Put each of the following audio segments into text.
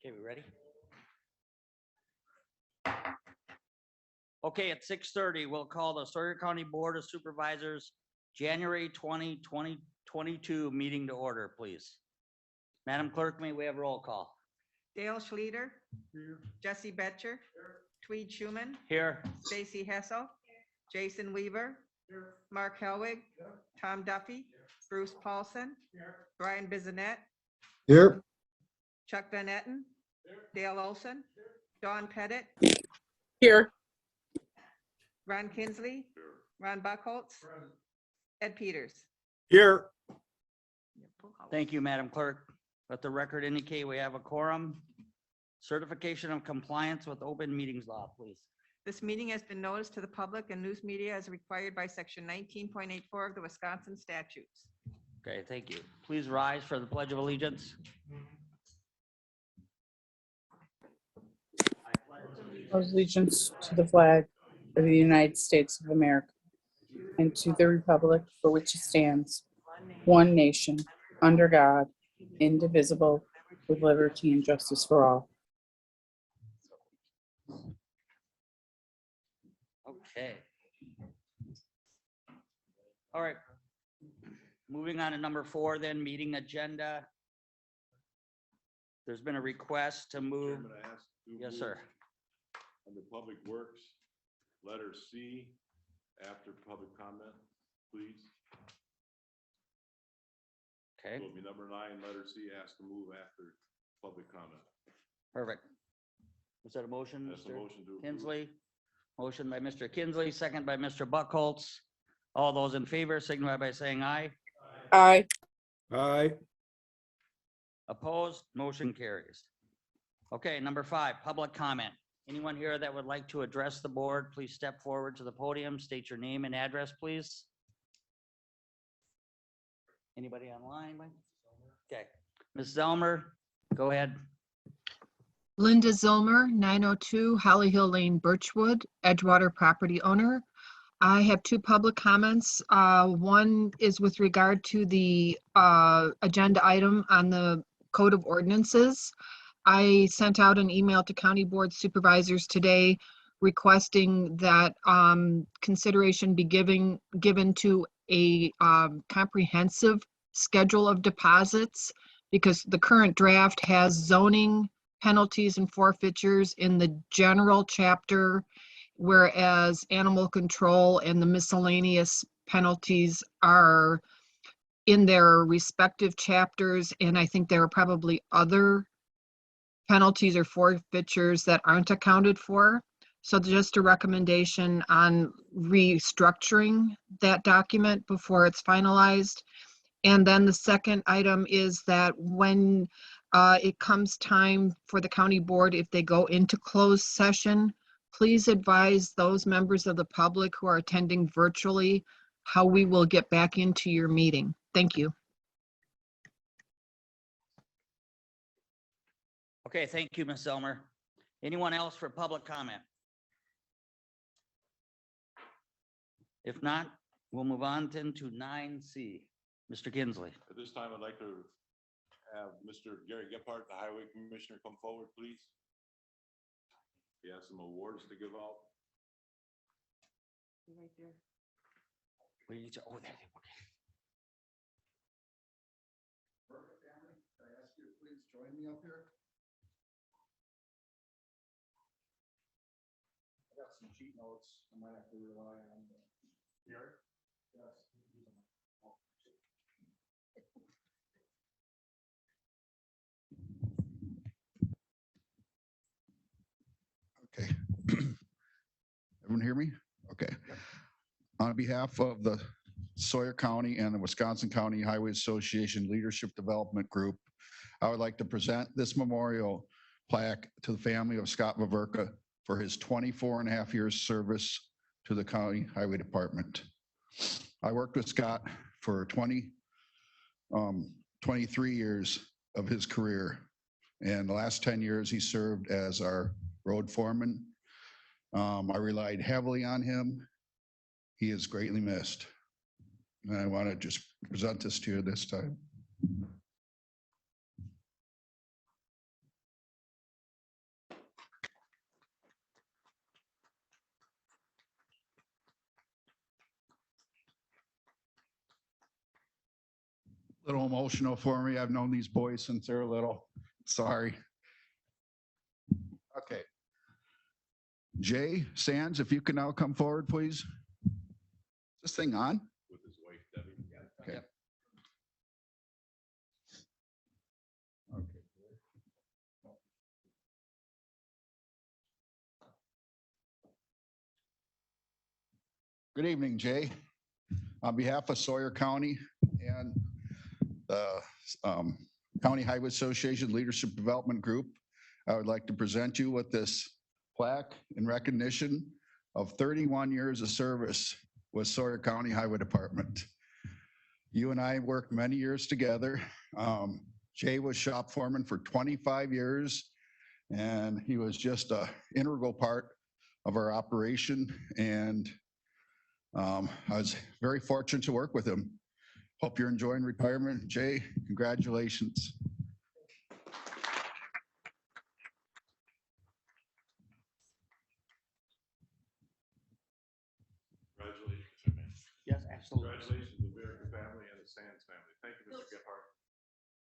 Okay, we ready? Okay, at 6:30, we'll call the Sawyer County Board of Supervisors, January 20, 2022 meeting to order, please. Madam Clerk, may we have roll call? Dale Schlueter. Here. Jesse Betcher. Here. Tweed Schuman. Here. Stacy Hessel. Here. Jason Weaver. Here. Mark Helwig. Here. Tom Duffy. Here. Bruce Paulson. Here. Brian Bizanet. Here. Chuck Van Etten. Here. Dale Olson. Here. Dawn Pettit. Here. Ron Kinsley. Here. Ron Buckholtz. Present. Ed Peters. Here. Thank you, Madam Clerk. Let the record indicate we have a quorum. Certification of compliance with open meetings law, please. This meeting has been noticed to the public and news media as required by section 19.84 of the Wisconsin statutes. Okay, thank you. Please rise for the Pledge of Allegiance. Allegiance to the flag of the United States of America and to the republic for which it stands, one nation, under God, indivisible, with liberty and justice for all. Okay. All right. Moving on to number 4, then, meeting agenda. There's been a request to move. Chairman, I ask to Yes, move sir. Under Public Works, letter C, after public comment, please. Okay, So it'll be number 9, letter C, ask to move after public comment. perfect. Was that a motion, That's a Mr. motion to approve. Kinsley? Motion by Mr. Kinsley, second by Mr. Buckholtz. All those in favor signify by saying aye. Aye. Aye. Opposed, motion carries. Okay, number 5, public comment. Anyone here that would like to address the board, please step forward to the podium, state your name and address, please. Anybody online? Okay, Ms. Zelmer, go ahead. Linda Zilmer, 902 Holly Hill Lane, Birchwood, Edgewater property owner. I have 2 public comments. One is with regard to the agenda item on the Code of Ordinances. I sent out an email to County Board Supervisors today requesting that consideration be given to a comprehensive schedule of deposits, because the current draft has zoning penalties and forfeitures in the general chapter, whereas animal control and the miscellaneous penalties are in their respective chapters. And I think there are probably other penalties or forfeitures that aren't accounted for. So just a recommendation on restructuring that document before it's finalized. And then the second item is that when it comes time for the county board, if they go into closed session, please advise those members of the public who are attending virtually how we will get back into your meeting. Thank you. Okay, thank you, Ms. Zelmer. Anyone else for public comment? If not, we'll move on then to 9C. Mr. Kinsley. At this time, I'd like to have Mr. Gary Gephardt, the Highway Commissioner, come forward, please. He has some awards to give out. Right there. What do you need to, oh, there, okay. Perfect, family. Can I ask you to please join me up here? I got some sheet notes I might have to rely on. Here? Yes. Okay. Everyone hear me? Okay. On behalf of the Sawyer County and the Wisconsin County Highway Association Leadership Development Group, I would like to present this memorial plaque to the family of Scott Vaverka for his 24.5 years service to the County Highway Department. I worked with Scott for 23 years of his career. And the last 10 years, he served as our road foreman. I relied heavily on him. He is greatly missed. And I want to just present this to you this time. Little emotional for me. I've known these boys since they're little. Sorry. Okay. Jay Sands, if you can now come forward, please. Is this thing on? With his wife Debbie. Okay. Okay. Good evening, Jay. On behalf of Sawyer County and the County Highway Association Leadership Development Group, I would like to present you with this plaque in recognition of 31 years of service with Sawyer County Highway Department. You and I worked many years together. Jay was shop foreman for 25 years, and he was just an integral part of our operation. And I was very fortunate to work with him. Hope you're enjoying retirement. Jay, congratulations. Congratulations. Yes, absolutely. Congratulations to the American family and the Sands family. Thank you, Mr. Gephardt.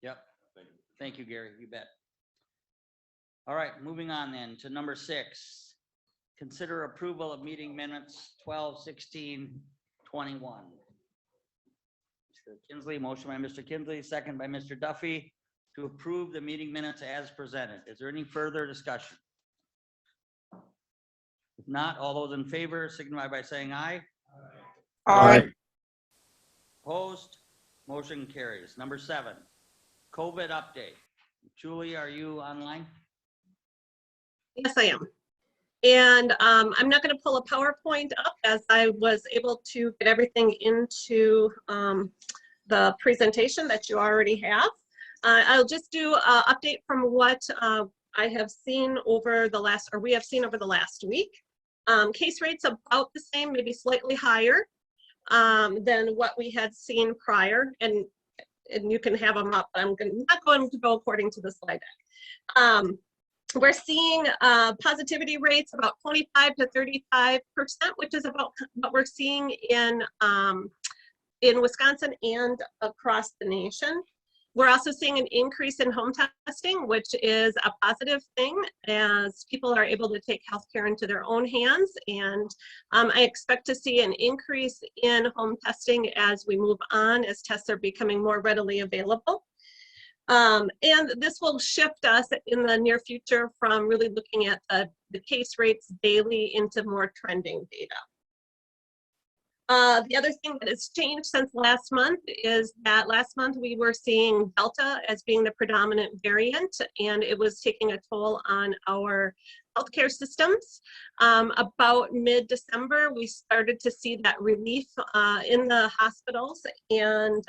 Yep. Thank you. Thank you, Gary. You bet. All right, moving on then to number 6. Consider approval of meeting minutes 12/16/21. Mr. Kinsley, motion by Mr. Kinsley, second by Mr. Duffy to approve the meeting minutes as presented. Is there any further discussion? If not, all those in favor signify by saying aye. Aye. Opposed? Motion carries. Number 7, COVID update. Julie, are you online? Yes, I am. And I'm not going to pull a PowerPoint up as I was able to get everything into the presentation that you already have. I'll just do an update from what I have seen over the last, or we have seen over the last week. Case rates about the same, maybe slightly higher than what we had seen prior. And you can have them up. I'm not going to go according to the slide deck. We're seeing positivity rates about 25 to 35%, which is about what we're seeing in Wisconsin and across the nation. We're also seeing an increase in home testing, which is a positive thing as people are able to take healthcare into their own hands. And I expect to see an increase in home testing as we move on, as tests are becoming more readily available. And this will shift us in the near future from really looking at the case rates daily into more trending data. The other thing that has changed since last month is that last month we were seeing Delta as being the predominant variant, and it was taking a toll on our healthcare systems. About mid-December, we started to see that relief in the hospitals, and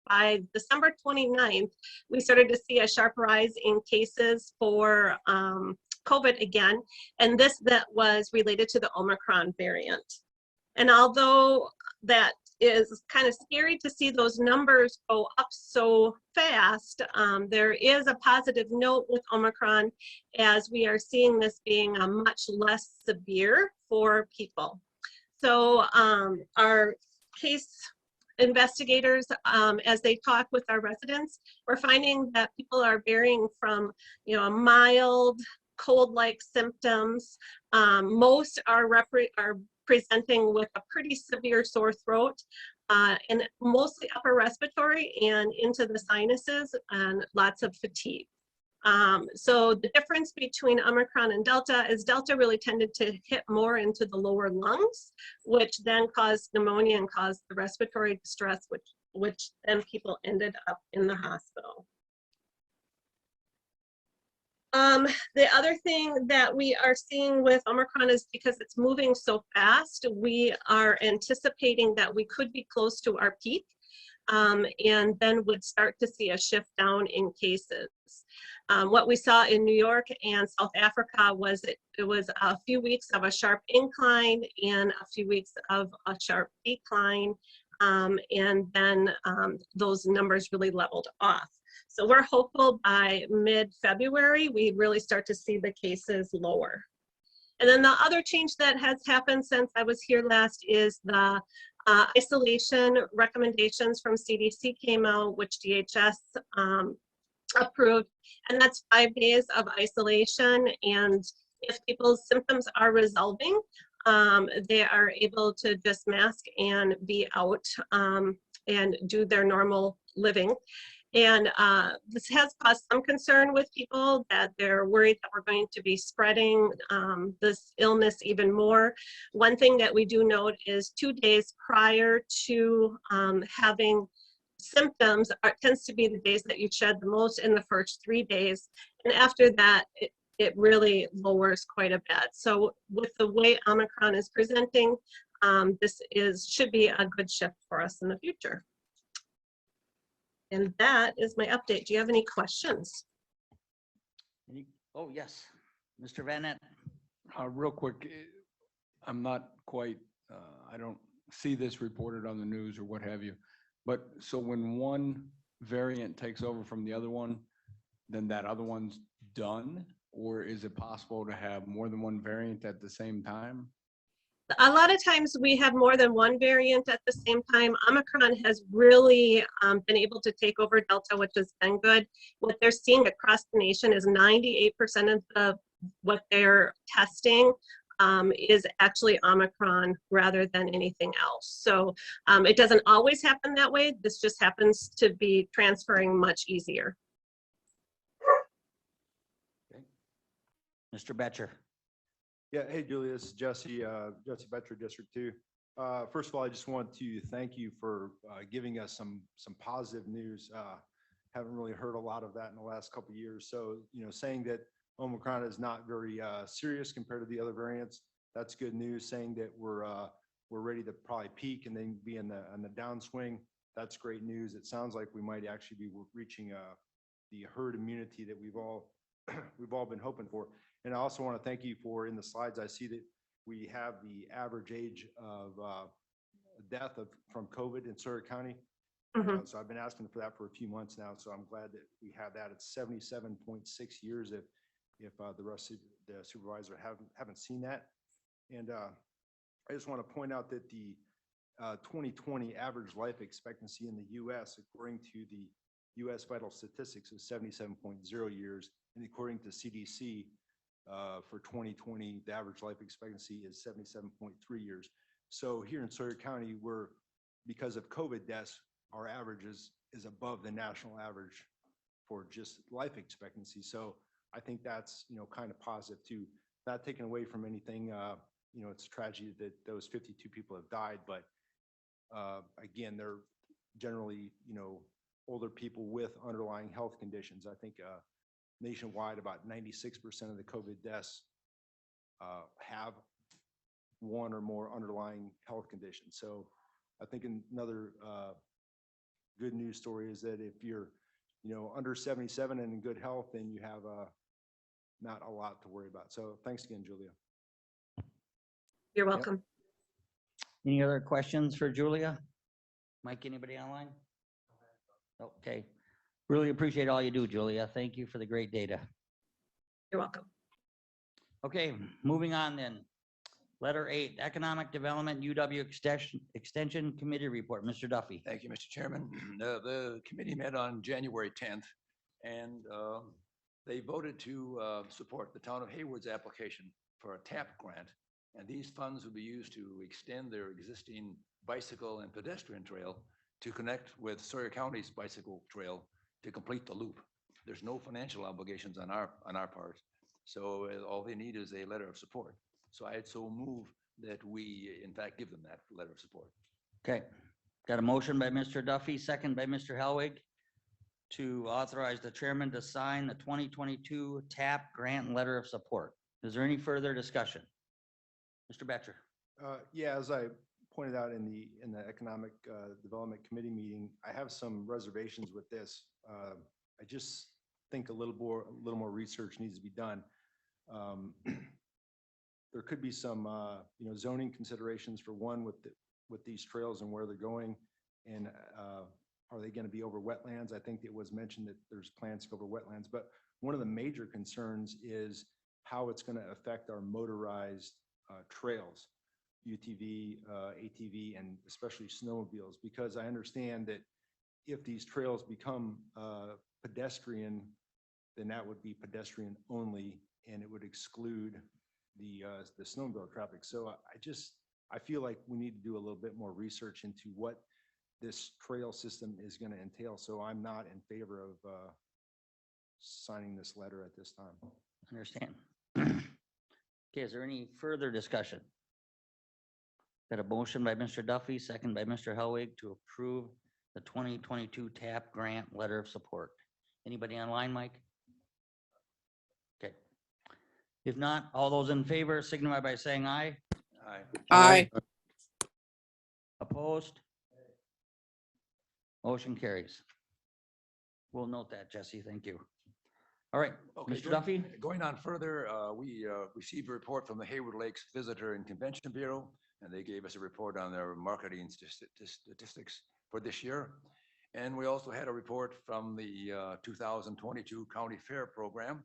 by December 29th, we started to see a sharp rise in cases for COVID again, and that was related to the Omicron variant. And although that is kind of scary to see those numbers go up so fast, there is a positive note with Omicron as we are seeing this being a much less severe for people. So our case investigators, as they talk with our residents, we're finding that people are varying from, a mild cold-like symptoms. Most are presenting with a pretty severe sore throat, and mostly upper respiratory and into the sinuses, and lots of fatigue. So the difference between Omicron and Delta is Delta really tended to hit more into the lower lungs, which then caused pneumonia and caused the respiratory distress, which then people ended up in the hospital. The other thing that we are seeing with Omicron is because it's moving so fast, we are anticipating that we could be close to our peak, and then would start to see a shift down in cases. What we saw in New York and South Africa was it was a few weeks of a sharp incline and a few weeks of a sharp decline, and then those numbers really leveled off. So we're hopeful by mid-February, we really start to see the cases lower. And then the other change that has happened since I was here last is the Isolation recommendations from CDC came out, which DHS approved, and that's 5 days of isolation. And if people's symptoms are resolving, they are able to just mask and be out and do their normal living. And this has caused some concern with people that they're worried that we're going to be spreading this illness even more. One thing that we do note is 2 days prior to having symptoms tends to be the days that you shed the most in the first 3 days. And after that, it really lowers quite a bit. So with the way Omicron is presenting, this should be a good shift for us in the future. And that is my update. Do you have any questions? Oh, yes, Mr. Van Nett. Real quick, I'm not quite, I don't see this reported on the news or what have you. But so when one variant takes over from the other one, then that other one's done? Or is it possible to have more than one variant at the same time? A lot of times we have more than one variant at the same time. Omicron has really been able to take over Delta, which has been good. What they're seeing across the nation is 98% of what they're testing is actually Omicron rather than anything else. So it doesn't always happen that way. This just happens to be transferring much easier. Okay. Mr. Betcher. Yeah, hey Julia, this is Jesse Betcher, District 2. First of all, I just want to thank you for giving us some positive news. Haven't really heard a lot of that in the last couple of years. So, saying that Omicron is not very serious compared to the other variants, that's good news. Saying that we're ready to probably peak and then be on the downswing, that's great news. It sounds like we might actually be reaching the herd immunity that we've all been hoping for. And I also want to thank you for, in the slides, I see that we have the average age of death from COVID in Sawyer County. So I've been asking for that for a few months now. So I'm glad that we have that. It's 77.6 years if the rest of the supervisor haven't seen that. And I just want to point out that the 2020 average life expectancy in the U.S., according to the U.S. vital statistics, is 77.0 years. And according to CDC, for 2020, the average life expectancy is 77.3 years. So here in Sawyer County, because of COVID deaths, our average is above the national average for just life expectancy. So I think that's, kind of positive too. Not taken away from anything, it's a tragedy that those 52 people have died, but again, they're generally, older people with underlying health conditions. I think nationwide, about 96% of the COVID deaths have one or more underlying health conditions. So I think another good news story is that if you're, under 77 and in good health, then you have not a lot to worry about. So thanks again, Julia. You're welcome. Any other questions for Julia? Mike, anybody online? Okay. Really appreciate all you do, Julia. Thank you for the great data. You're welcome. Okay, moving on then. Letter 8, Economic Development UW Extension Committee Report. Mr. Duffy. Thank you, Mr. Chairman. The committee met on January 10th, and they voted to support the town of Hayward's application for a TAP grant. And these funds will be used to extend their existing bicycle and pedestrian trail to connect with Sawyer County's bicycle trail to complete the loop. There's no financial obligations on our part. So all they need is a letter of support. So I'd so move that we, in fact, give them that letter of support. Okay, got a motion by Mr. Duffy, second by Mr. Helwig to authorize the chairman to sign the 2022 TAP grant letter of support. Is there any further discussion? Mr. Betcher. Yeah, as I pointed out in the Economic Development Committee meeting, I have some reservations with this. I just think a little more research needs to be done. There could be some, zoning considerations for one with these trails and where they're going, and are they going to be over wetlands? I think it was mentioned that there's plans to go over wetlands, but one of the major concerns is how it's going to affect our motorized trails. UTV, ATV, and especially snowmobiles, because I understand that if these trails become pedestrian, then that would be pedestrian only, and it would exclude the snowmobile traffic. So I feel like we need to do a little bit more research into what this trail system is going to entail. So I'm not in favor of signing this letter at this time. Understand. Okay, is there any further discussion? Got a motion by Mr. Duffy, second by Mr. Hellwig to approve the 2022 TAP grant letter of support. Anybody online, Mike? Okay. If not, all those in favor signify by saying aye. Aye. Aye. Opposed? Motion carries. We'll note that, Jesse. Thank you. All right, Okay, Mr. Duffy? Going on further, we received a report from the Hayward Lakes Visitor and Convention Bureau, and they gave us a report on their marketing statistics for this year. And we also had a report from the 2022 County Fair Program,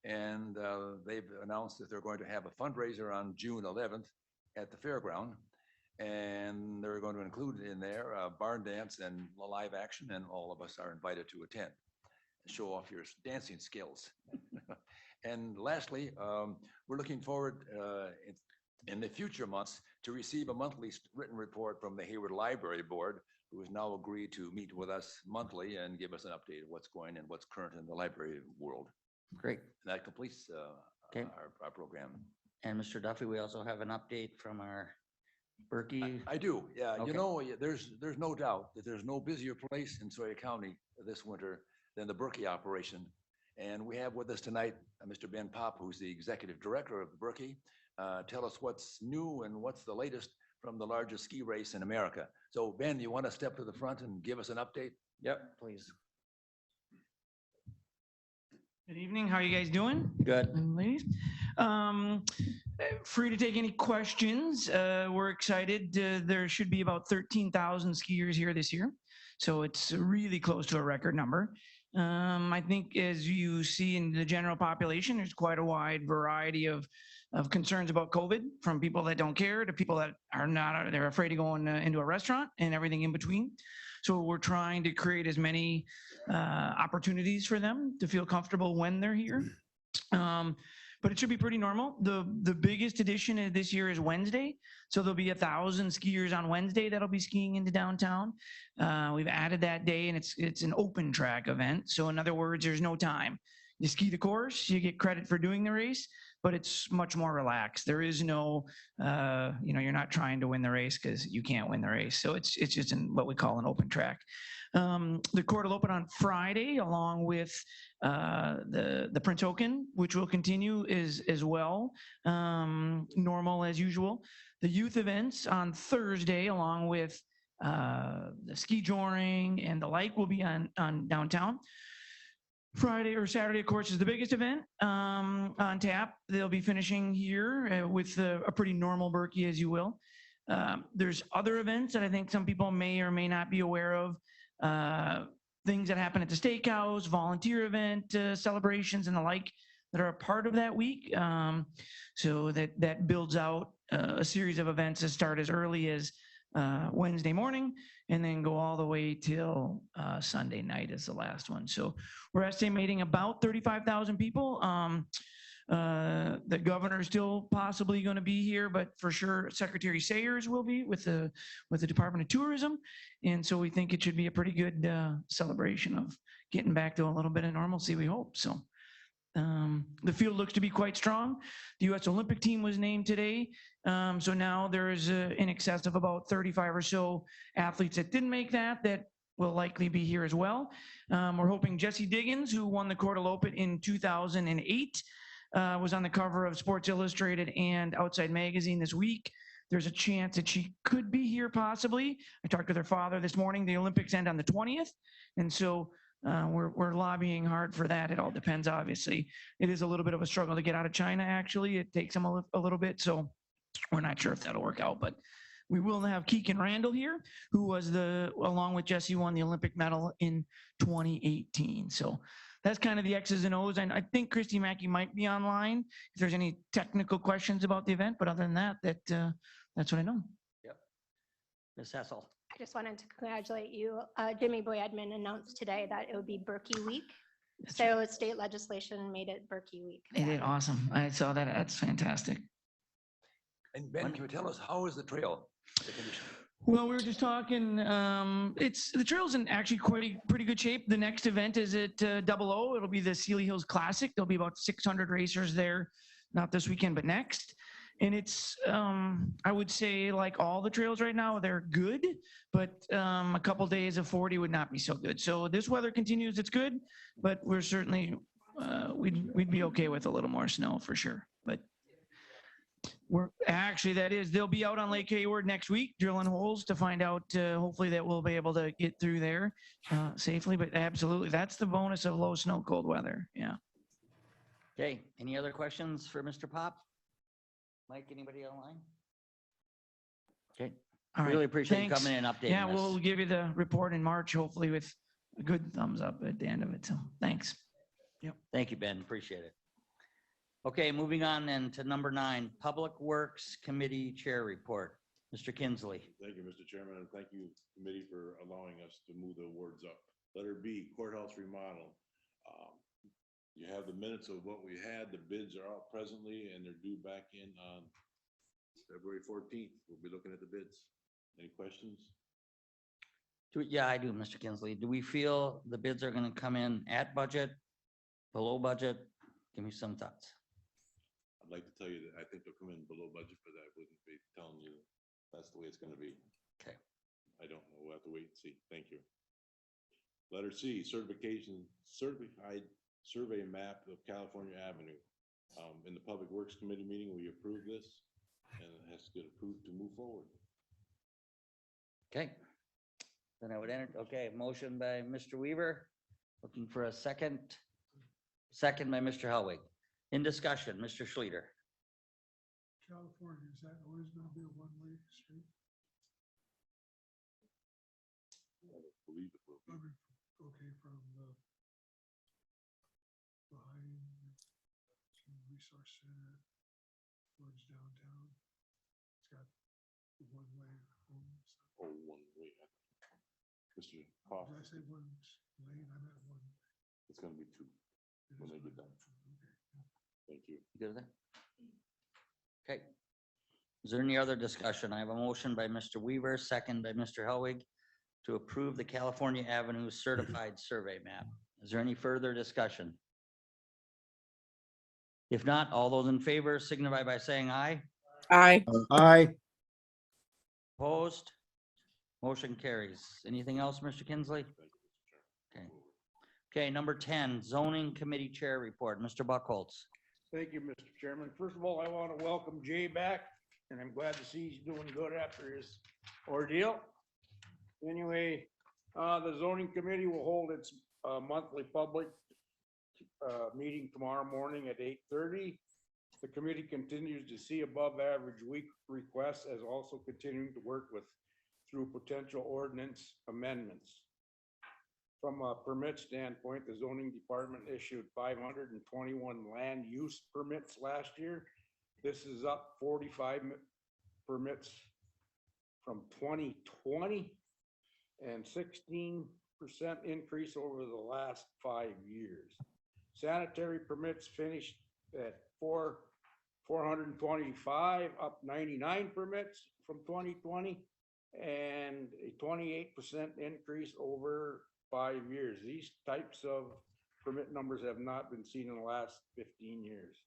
and they've announced that they're going to have a fundraiser on June 11th at the fairground. And they're going to include in there a barn dance and a live action, and all of us are invited to attend. Show off your dancing skills. And lastly, we're looking forward in the future months to receive a monthly written report from the Hayward Library Board, who has now agreed to meet with us monthly and give us an update of what's going and what's current in the library world. Great. And that completes Okay. our program. And Mr. Duffy, we also have an update from our Berkey. I do, yeah. Okay. You know, there's no doubt that there's no busier place in Sawyer County this winter than the Berkey operation. And we have with us tonight, Mr. Ben Pop, who's the executive director of Berkey. Tell us what's new and what's the latest from the largest ski race in America. So Ben, you want to step to the front and give us an update? Yep, please. Good evening. How are you guys doing? Good. And ladies, free to take any questions. We're excited. There should be about 13,000 skiers here this year, so it's really close to a record number. I think as you see in the general population, there's quite a wide variety of concerns about COVID, from people that don't care to people that are not, they're afraid of going into a restaurant and everything in between. So we're trying to create as many opportunities for them to feel comfortable when they're here. But it should be pretty normal. The biggest addition this year is Wednesday. So there'll be 1,000 skiers on Wednesday that'll be skiing into downtown. We've added that day, and it's an open track event. So in other words, there's no time. You ski the course, you get credit for doing the race, but it's much more relaxed. There is no, you're not trying to win the race because you can't win the race. So it's just in what we call an open track. The court will open on Friday along with the Prince Oaken, which will continue as well, normal as usual. The youth events on Thursday along with the ski joring and the like will be on downtown. Friday or Saturday, of course, is the biggest event on tap. They'll be finishing here with a pretty normal Berkey, as you will. There's other events that I think some people may or may not be aware of. Things that happen at the steakhouse, volunteer event celebrations and the like that are a part of that week. So that builds out a series of events that start as early as Wednesday morning and then go all the way till Sunday night is the last one. So we're estimating about 35,000 people. The governor is still possibly going to be here, but for sure Secretary Sayers will be with the Department of Tourism. And so we think it should be a pretty good celebration of getting back to a little bit of normalcy, we hope. So the field looks to be quite strong. The U.S. Olympic team was named today. So now there is in excess of about 35 or so athletes that didn't make that will likely be here as well. We're hoping Jessie Diggins, who won the Cortalope in 2008, was on the cover of Sports Illustrated and Outside Magazine this week. There's a chance that she could be here possibly. I talked with her father this morning. The Olympics end on the 20th. And so we're lobbying hard for that. It all depends, obviously. It is a little bit of a struggle to get out of China, actually. It takes them a little bit. So we're not sure if that'll work out. But we will have Keegan Randall here, who was along with Jessie, won the Olympic medal in 2018. So that's kind of the X's and O's. And I think Christy Mackey might be online if there's any technical questions about the event. But other than that, That's what I know. Ms. Hessel. I just wanted to congratulate you. Jimmy Boy Edmond announced today that it would be Berkey Week. So state legislation made it Berkey Week. They did awesome. I saw that. That's fantastic. And Ben, can you tell us, how is the trail? The condition? Well, we were just talking, the trail's in actually pretty good shape. The next event is at Double O. It'll be the Sealy Hills Classic. There'll be about 600 racers there, not this weekend, but next. And it's, I would say, like all the trails right now, they're good, but a couple days of 40 would not be so good. So this weather continues, it's good, but we're certainly, we'd be okay with a little more snow for sure. But we're actually, they'll be out on Lake Hayward next week, drilling holes to find out, hopefully that we'll be able to get through there safely. But absolutely, that's the bonus of low snow, cold weather. Yeah. Okay, any other questions for Mr. Pop? Mike, anybody online? Okay, All right. really appreciate you Thanks. coming in and updating Yeah, us. we'll give you the report in March, hopefully with a good thumbs up at the end of it. So thanks. Thank you, Ben, appreciate it. Okay, moving on then to number 9, Public Works Committee Chair Report. Mr. Kinsley. Thank you, Mr. Chairman, and thank you, committee, for allowing us to move the awards up. Letter B, courthouse remodel. You have the minutes of what we had. The bids are out presently, and they're due back in on February 14th. We'll be looking at the bids. Any questions? Yeah, I do, Mr. Kinsley. Do we feel the bids are going to come in at budget, below budget? Give me some thoughts. I'd like to tell you that I think they'll come in below budget, but I wouldn't be telling you that's the way it's going to be. Okay. I don't know. We'll have to wait and see. Thank you. Letter C, certified survey map of California Avenue. In the Public Works Committee meeting, we approved this, and it has to get approved to move forward. Okay. Then I would enter, okay, motion by Mr. Weaver, looking for a second. Second by Mr. Hellwig. In discussion, Mr. Schleter. California, is that always going to be a one-way street? I believe it will I be. mean, okay, from behind the resource center towards downtown. It's got the one-way homes. Oh, one way. Mr. Did Hoff, I say one lane? I meant one. it's going to be 2. It When is they get one. done. Okay. Thank you. You good with that? Okay. Is there any other discussion? I have a motion by Mr. Weaver, second by Mr. Hellwig, to approve the California Avenue Certified Survey Map. Is there any further discussion? If not, all those in favor signify by saying aye. Aye. Aye. Opposed? Motion carries. Anything else, Mr. Kinsley? Okay. Okay, number 10, Zoning Committee Chair Report. Mr. Buckholz. Thank you, Mr. Chairman. First of all, I want to welcome Jay back, and I'm glad to see he's doing good after his ordeal. Anyway, the zoning committee will hold its monthly public meeting tomorrow morning at 8:30. The committee continues to see above average week requests as also continuing to work through potential ordinance amendments. From a permit standpoint, the zoning department issued 521 land use permits last year. This is up 45 permits from 2020 and 16% increase over the last 5 years. Sanitary permits finished at 425, up 99 permits from 2020, and a 28% increase over 5 years. These types of permit numbers have not been seen in the last 15 years.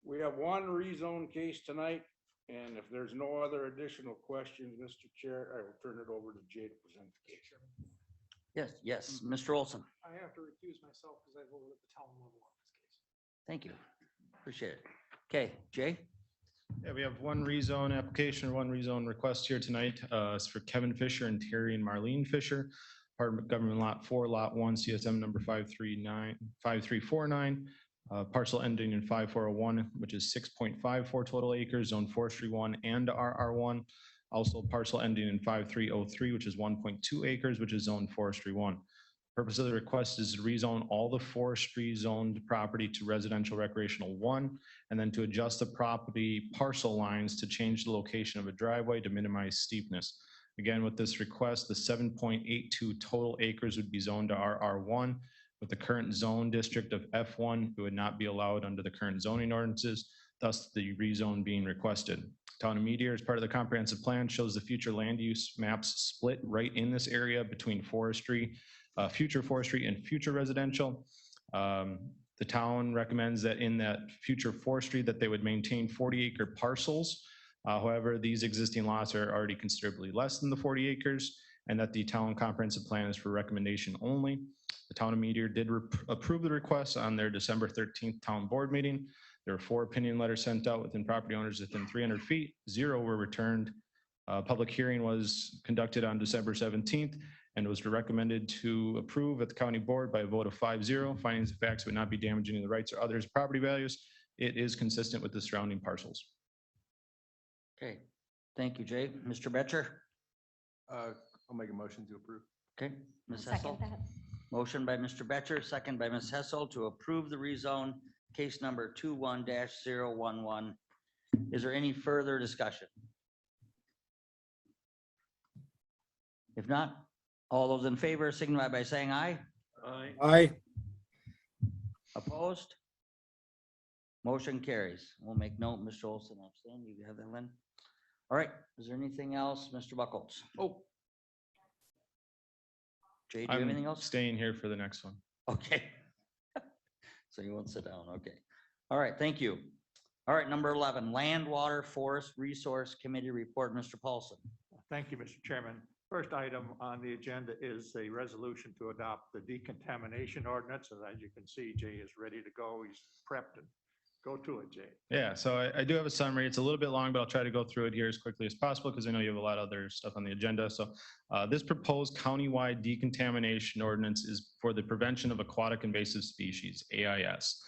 We have one rezone case tonight, and if there's no other additional questions, Mr. Chair, I will turn it over to Jay to present the case. Yes, Mr. Olson. I have to recuse myself because I voted at the town level on this case. Thank you. Appreciate it. Okay, Jay? Yeah, we have one rezone application, one rezone request here tonight. It's for Kevin Fisher and Terry and Marlene Fisher. Apartment Government Lot 4, Lot 1, CSM number 5349, parcel ending in 5401, which is 6.54 total acres, zone forestry 1 and RR1. Also parcel ending in 5303, which is 1.2 acres, which is zone forestry 1. Purpose of the request is to rezone all the forestry zoned property to residential recreational 1, and then to adjust the property parcel lines to change the location of a driveway to minimize steepness. Again, with this request, the 7.82 total acres would be zoned to RR1. With the current zone district of F1, it would not be allowed under the current zoning ordinances, thus the rezone being requested. Town of Meteor, as part of the comprehensive plan, shows the future land use maps split right in this area between forestry, future forestry and future residential. The town recommends that in that future forestry that they would maintain 40-acre parcels. However, these existing lots are already considerably less than the 40 acres, and that the town comprehensive plan is for recommendation only. The town of Meteor did approve the request on their December 13th town board meeting. There were 4 opinion letters sent out within property owners within 300 feet, 0 were returned. Public hearing was conducted on December 17th and was recommended to approve at the county board by a vote of 5-0. Findings of facts would not be damaging to the rights or others' property values. It is consistent with the surrounding parcels. Okay, thank you, Jay. Mr. Betcher? I'll make a motion to approve. Okay, Ms. Second Hessel? that. Motion by Mr. Betcher, second by Ms. Hessel to approve the rezone, case number 21-011. Is there any further discussion? If not, all those in favor signify by saying aye. Aye. Opposed? Motion carries. We'll make note, Mr. Olson, abstain. You have that, Lynn? All right, is there anything else, Mr. Buckles? Oh, Jay, do you have I'm anything else? staying here for the next one. Okay. So you won't sit down, okay. All right, thank you. All right, number 11, Land, Water, Forest Resource Committee Report, Mr. Paulson. Thank you, Mr. Chairman. First item on the agenda is a resolution to adopt the Decontamination Ordinance. And as you can see, Jay is ready to go. He's prepped and go to it, Jay. Yeah, so I do have a summary. It's a little bit long, but I'll try to go through it here as quickly as possible because I know you have a lot of other stuff on the agenda. So this proposed countywide decontamination ordinance is for the prevention of aquatic invasive species, AIS.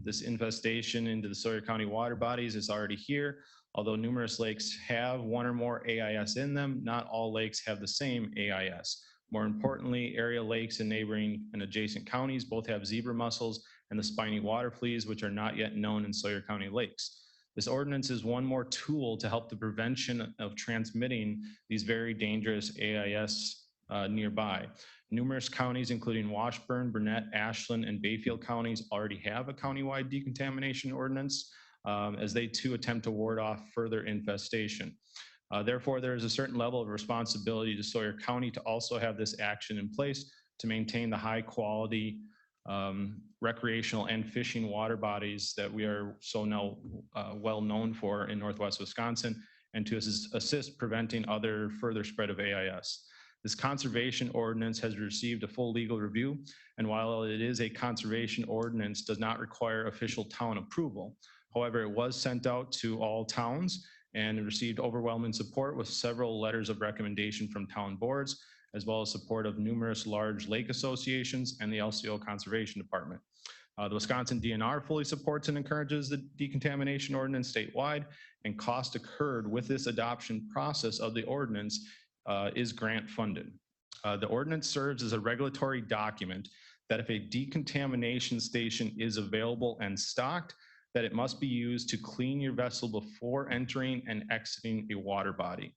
This infestation into the Sawyer County water bodies is already here. Although numerous lakes have 1 or more AIS in them, not all lakes have the same AIS. More importantly, area lakes in neighboring and adjacent counties both have zebra mussels and the spiny water fleas, which are not yet known in Sawyer County lakes. This ordinance is one more tool to help the prevention of transmitting these very dangerous AIS nearby. Numerous counties, including Washburn, Burnett, Ashland, and Bayfield counties already have a countywide decontamination ordinance, as they too attempt to ward off further infestation. Therefore, there is a certain level of responsibility to Sawyer County to also have this action in place to maintain the high quality recreational and fishing water bodies that we are so now well known for in Northwest Wisconsin, and to assist preventing other further spread of AIS. This conservation ordinance has received a full legal review, and while it is a conservation ordinance, does not require official town approval. However, it was sent out to all towns and received overwhelming support with several letters of recommendation from town boards, as well as support of numerous large lake associations and the LCO Conservation Department. The Wisconsin DNR fully supports and encourages the decontamination ordinance statewide, and cost incurred with this adoption process of the ordinance is grant funded. The ordinance serves as a regulatory document that if a decontamination station is available and stocked, that it must be used to clean your vessel before entering and exiting a water body.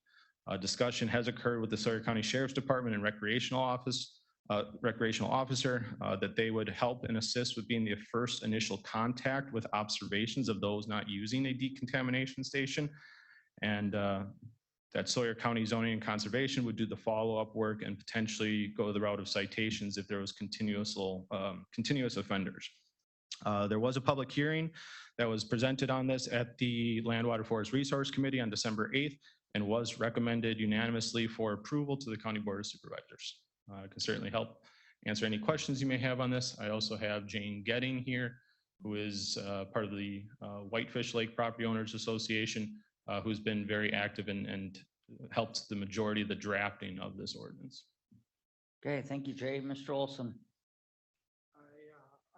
Discussion has occurred with the Sawyer County Sheriff's Department and recreational officer that they would help and assist with being the first initial contact with observations of those not using a decontamination station. And that Sawyer County Zoning and Conservation would do the follow-up work and potentially go the route of citations if there was continuous offenders. There was a public hearing that was presented on this at the Land, Water, Forest Resource Committee on December 8th and was recommended unanimously for approval to the County Board of Supervisors. I can certainly help answer any questions you may have on this. I also have Jane Getting here, who is part of the Whitefish Lake Property Owners Association, who's been very active and helped the majority of the drafting of this ordinance. Okay, thank you, Jay. Mr. Olson.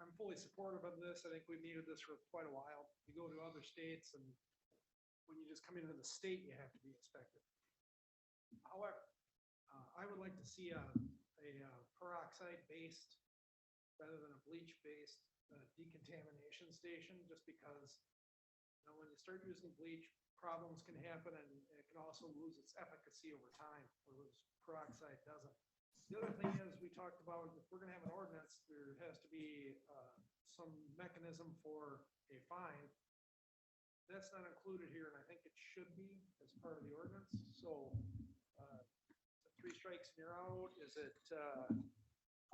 I'm fully supportive of this. I think we needed this for quite a while. You go to other states, and when you just come into the state, you have to be inspected. However, I would like to see a peroxide-based rather than a bleach-based decontamination station, just because, you know, when you start using bleach, problems can happen and it can also lose its efficacy over time, whereas peroxide doesn't. The other thing is, we talked about, if we're gonna have an ordinance, there has to be some mechanism for a fine. That's not included here, and I think it should be as part of the ordinance. So, 3 strikes and you're out, is it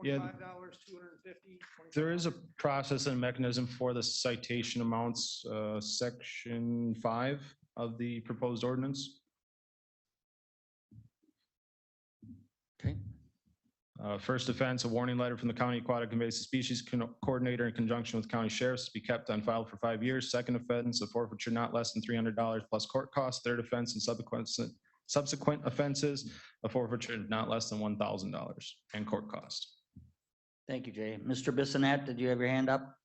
Yeah. $25, 250? There is a process and mechanism for the citation amounts, section 5 of the proposed ordinance. Okay. First offense, a warning letter from the county aquatic invasive species coordinator in conjunction with county sheriffs to be kept on file for 5 years. Second offense, a forfeiture not less than $300 plus court costs. Third offense and subsequent offenses, a forfeiture not less than $1,000 and court cost. Thank you, Jay. Mr. Bissonette, did you have your hand up?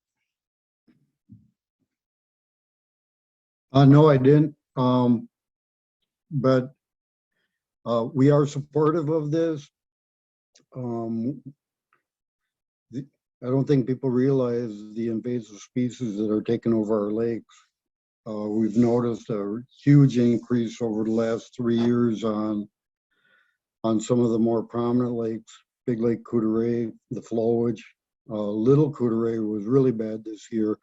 No, I didn't. But we are supportive of this. I don't think people realize the invasive species that are taking over our lakes. We've noticed a huge increase over the last 3 years on some of the more prominent lakes, Big Lake Coudray, the flowage. Little Coudray was really bad this year.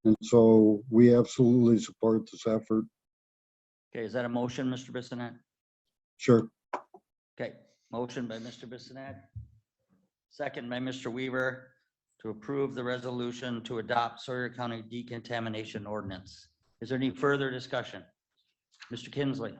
And so we absolutely support this effort. Okay, is that a motion, Mr. Bissonette? Sure. Okay, motion by Mr. Bissonette, second by Mr. Weaver to approve the resolution to adopt Sawyer County Decontamination Ordinance. Is there any further discussion? Mr. Kinsley.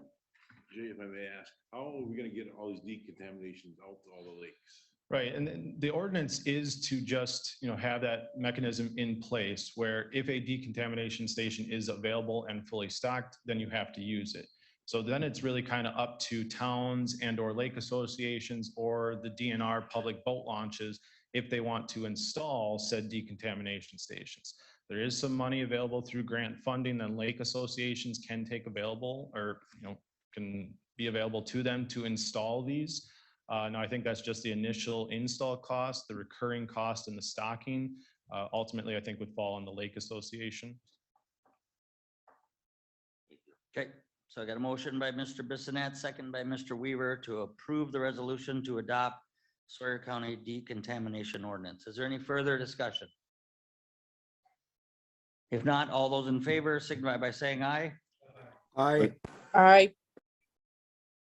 Jay, if I may ask, how are we gonna get all these decontaminations out to all the lakes? Right, and then the ordinance is to just, have that mechanism in place where if a decontamination station is available and fully stocked, then you have to use it. So then it's really kind of up to towns and or lake associations or the DNR public boat launches if they want to install said decontamination stations. There is some money available through grant funding that lake associations can take available or, can be available to them to install these. Now, I think that's just the initial install cost. The recurring cost and the stocking, ultimately, I think would fall on the lake association. Okay, so I got a motion by Mr. Bissonette, second by Mr. Weaver to approve the resolution to adopt Sawyer County Decontamination Ordinance. Is there any further discussion? If not, all those in favor signify by saying aye. Aye. Aye.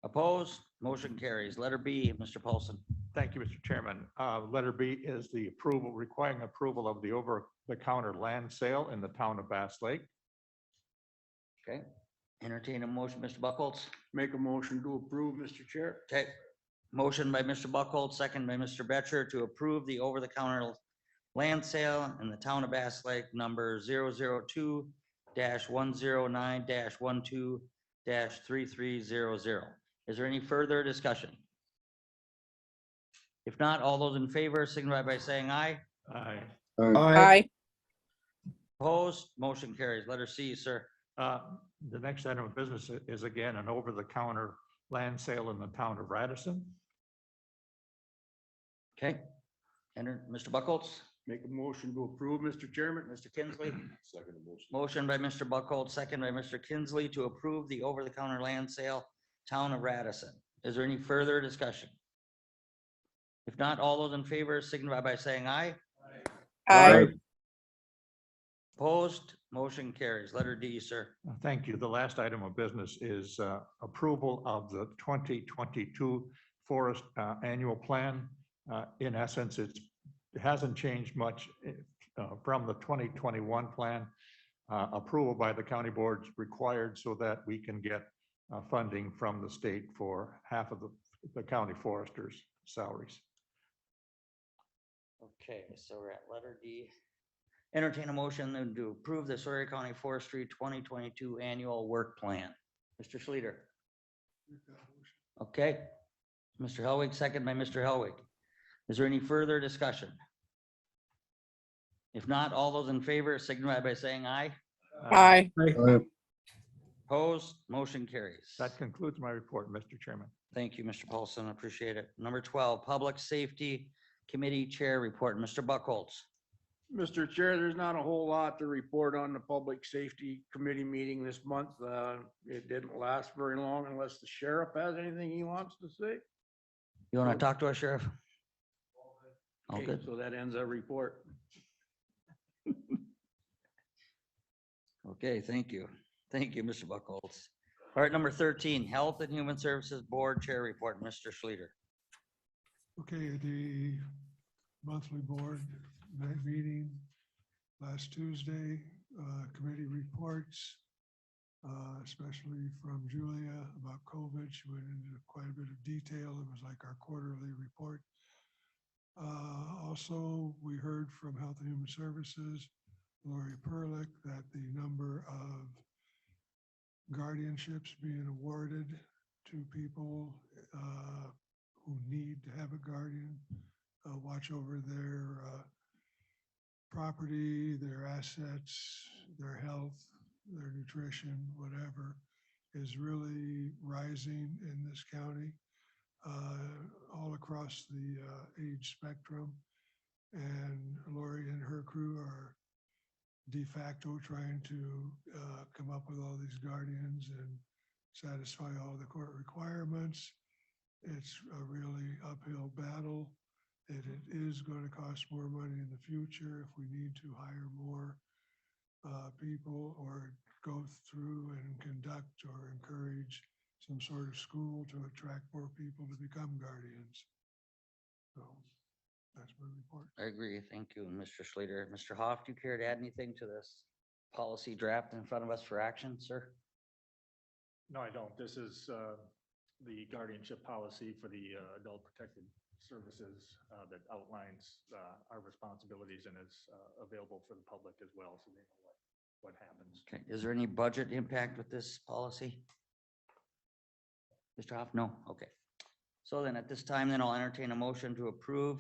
Opposed? Motion carries. Letter B, Mr. Paulson. Thank you, Mr. Chairman. Letter B is the approval, requiring approval of the over-the-counter land sale in the town of Bass Lake. Okay, entertain a motion, Mr. Buckholz. Make a motion to approve, Mr. Chair. Okay, motion by Mr. Buckholz, second by Mr. Betcher to approve the over-the-counter land sale in the town of Bass Lake number 002-109-12-3300. Is there any further discussion? If not, all those in favor signify by saying aye. Aye. Aye. Opposed? Motion carries. Letter C, sir. The next item of business is again an over-the-counter land sale in the town of Radisson. Okay, enter, Mr. Buckholz. Make a motion to approve, Mr. Chairman. Mr. Kinsley. Second motion. Motion by Mr. Buckholz, second by Mr. Kinsley to approve the over-the-counter land sale, town of Radisson. Is there any further discussion? If not, all those in favor signify by saying aye. Aye. Opposed? Motion carries. Letter D, sir. Thank you. The last item of business is approval of the 2022 forest annual plan. In essence, it hasn't changed much from the 2021 plan. Approval by the county boards required so that we can get funding from the state for half of the county foresters' salaries. Okay, so we're at letter D. Entertain a motion then to approve the Sawyer County Forestry 2022 Annual Work Plan. Mr. Schleter. Okay. Mr. Hellwig, second by Mr. Hellwig. Is there any further discussion? If not, all those in favor signify by saying aye. Aye. Aye. Opposed? Motion carries. That concludes my report, Mr. Chairman. Thank you, Mr. Paulson. I appreciate it. Number 12, Public Safety Committee Chair Report. Mr. Buckholz. Mr. Chair, there's not a whole lot to report on the Public Safety Committee meeting this month. It didn't last very long unless the sheriff has anything he wants to say. You want to talk to our sheriff? All Okay, good. so that ends our report. Okay, thank you. Thank you, Mr. Buckholz. All right, number 13, Health and Human Services Board Chair Report. Mr. Schleter. Okay, the monthly board night meeting last Tuesday, committee reports, especially from Julia about COVID. She went into quite a bit of detail. It was like our quarterly report. Also, we heard from Health and Human Services, Lori Perlick, that the number of guardianships being awarded to people who need to have a guardian, watch over their property, their assets, their health, their nutrition, whatever, is really rising in this county, all across the age spectrum. And Lori and her crew are de facto trying to come up with all these guardians and satisfy all the court requirements. It's a really uphill battle. It is going to cost more money in the future if we need to hire more people or go through and conduct or encourage some sort of school to attract more people to become guardians. So that's my report. I agree. Thank you, Mr. Schleter. Mr. Hoff, do you care to add anything to this policy draft in front of us for action, sir? No, I don't. This is the guardianship policy for the adult protected services that outlines our responsibilities and is available for the public as well, so they know what happens. Okay, is there any budget impact with this policy? Mr. Hoff, no? Okay. So then at this time, then I'll entertain a motion to approve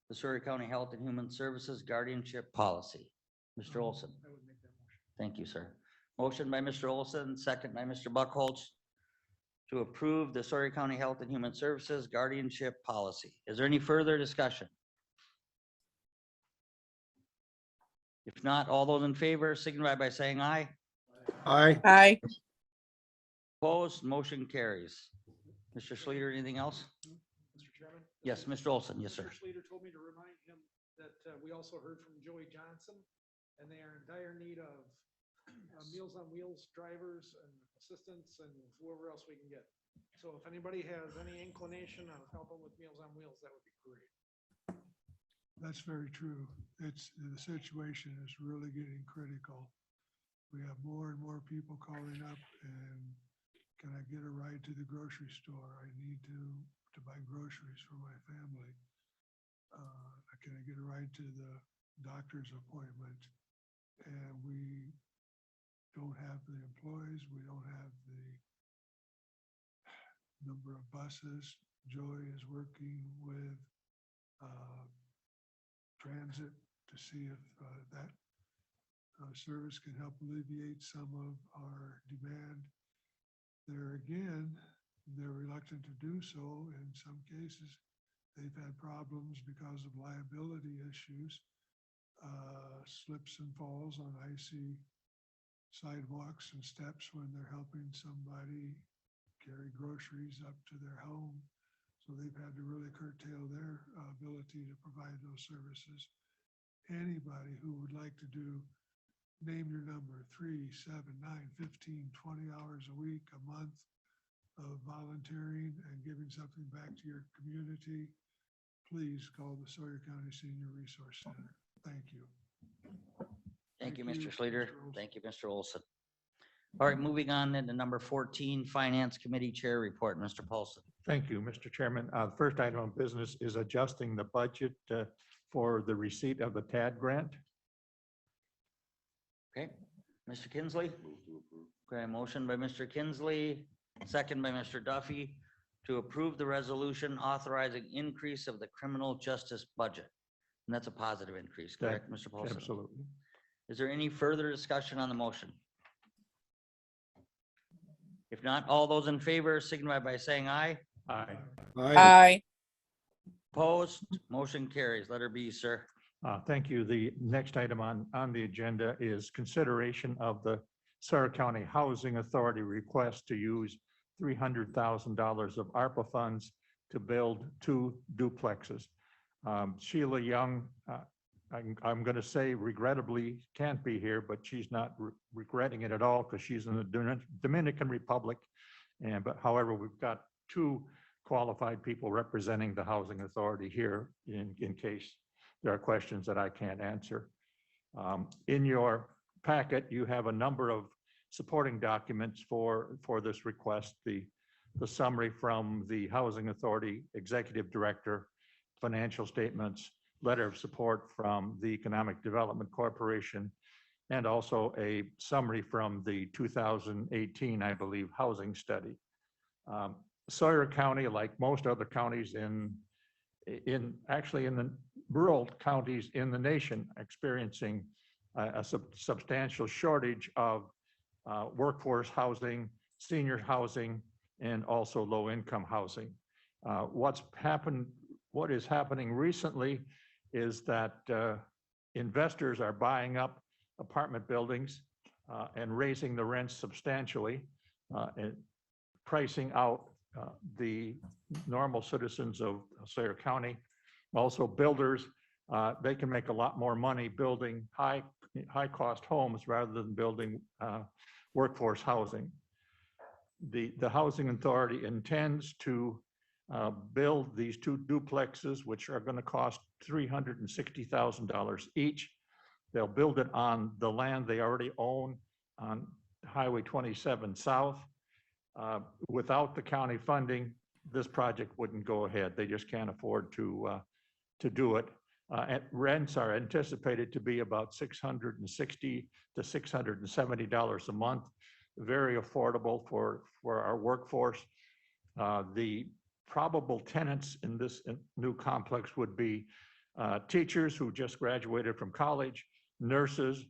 the Sawyer County Health and Human Services Guardianship Policy. Mr. Olson. I would make that motion. Thank you, sir. Motion by Mr. Olson, second by Mr. Buckholz to approve the Sawyer County Health and Human Services Guardianship Policy. Is there any further discussion? If not, all those in favor signify by saying aye. Aye. Aye. Opposed, motion carries. Mr. Schleter, anything else? Mr. Chairman? Yes, Mr. Olson. Yes, sir. Mr. Schleter told me to remind him that we also heard from Joey Johnson, and they are in dire need of Meals on Wheels drivers and assistants and whoever else we can get. So if anybody has any inclination of helping with Meals on Wheels, that would be great. That's very true. The situation is really getting critical. We have more and more people calling up and can I get a ride to the grocery store? I need to buy groceries for my family. Can I get a ride to the doctor's appointment? And we don't have the employees. We don't have the number of buses. Joy is working with transit to see if that service can help alleviate some of our demand. There again, they're reluctant to do so. In some cases, they've had problems because of liability issues, slips and falls on icy sidewalks and steps when they're helping somebody carry groceries up to their home. So they've had to really curtail their ability to provide those services. Anybody who would like to do, name your number, 3, 7, 9, 15, 20 hours a week, a month of volunteering and giving something back to your community, please call the Sawyer County Senior Resource Center. Thank you. Thank you, Mr. Schleter. Thank you, Mr. Olson. All right, moving on then to number 14, Finance Committee Chair Report, Mr. Paulson. Thank you, Mr. Chairman. The first item of business is adjusting the budget for the receipt of the TAD grant. Okay, Mr. Kinsley. Okay, motion by Mr. Kinsley, second by Mr. Duffy to approve the resolution authorizing increase of the criminal justice budget. And that's a positive increase, correct, Mr. Paulson? Absolutely. Is there any further discussion on the motion? If not, all those in favor signify by saying aye. Aye. Aye. Opposed? Motion carries. Letter B, sir. Thank you. The next item on the agenda is consideration of the Sawyer County Housing Authority request to use $300,000 of ARPA funds to build 2 duplexes. Sheila Young, I'm going to say regrettably can't be here, but she's not regretting it at all because she's in the Dominican Republic. But however, we've got 2 qualified people representing the Housing Authority here in case there are questions that I can't answer. In your packet, you have a number of supporting documents for this request. The summary from the Housing Authority Executive Director, financial statements, letter of support from the Economic Development Corporation, and also a summary from the 2018, I believe, housing study. Sawyer County, like most other counties actually in the rural counties in the nation, experiencing a substantial shortage of workforce housing, senior housing, and also low-income housing. What is happening recently is that investors are buying up apartment buildings and raising the rents substantially and pricing out the normal citizens of Sawyer County. Also builders, they can make a lot more money building high-cost homes rather than building workforce housing. The Housing Authority intends to build these 2 duplexes, which are going to cost $360,000 each. They'll build it on the land they already own on Highway 27 South. Without the county funding, this project wouldn't go ahead. They just can't afford to do it. Rents are anticipated to be about $660 to $670 a month, very affordable for our workforce. The probable tenants in this new complex would be teachers who just graduated from college, nurses,